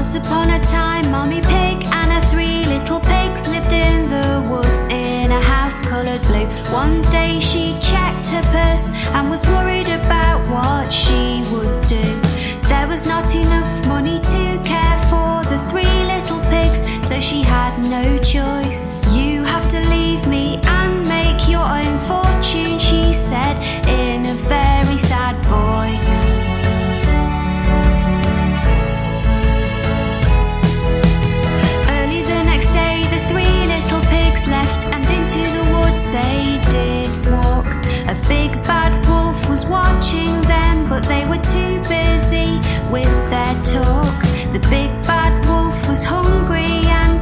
Once upon a time, Mommy Pig and her three little pigs lived in the woods in a house coloured blue. One day she checked her purse and was worried about what she would do. There was not enough money to care for the three little pigs, so she had no choice. "You have to leave me and make your own fortune," she said in a very sad voice. Early the next day the three little pigs left, and into the woods they did walk. A big bad wolf was watching them, but they were too busy with their talk. The big bad wolf was hungry and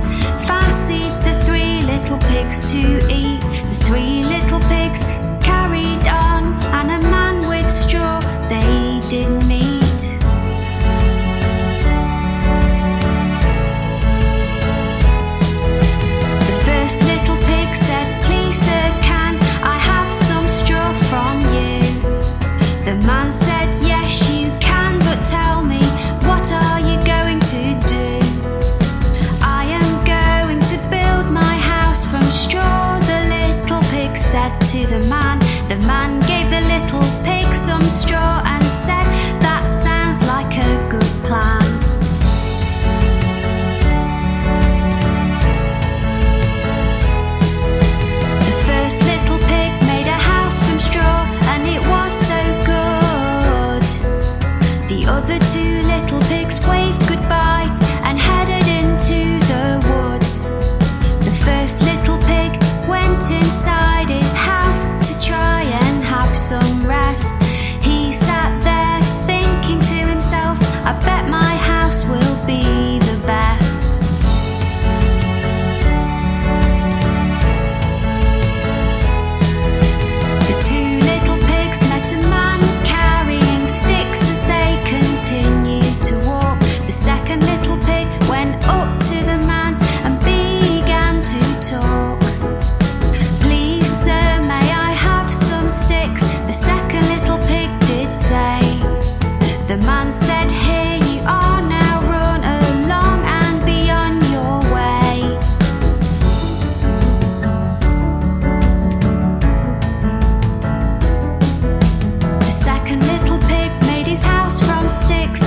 fancied the three little pigs to eat. The three little pigs carried on, and a man with straw they did meet. The first little pig said, "Please sir, can I have some straw from you?" The man said, "Yes you can, but tell me, what are you going to do?" "I am going to build my house from straw," the little pig said to the man. The man gave the little pig some straw and said, "That sounds like a good plan." The first little pig made a house from straw, and it was so good. The other two little pigs waved goodbye and headed into the woods. The first little pig went inside his house to try and have some rest. He sat there thinking to himself, "I bet my house will be the best." The two little pigs met a man carrying sticks as they continued to walk. The second little pig went up to the man and began to talk. "Please sir, may I have some sticks?" the second little pig did say. The man said, "Here you are, now run along and be on your way." The second little pig made his house from sticks,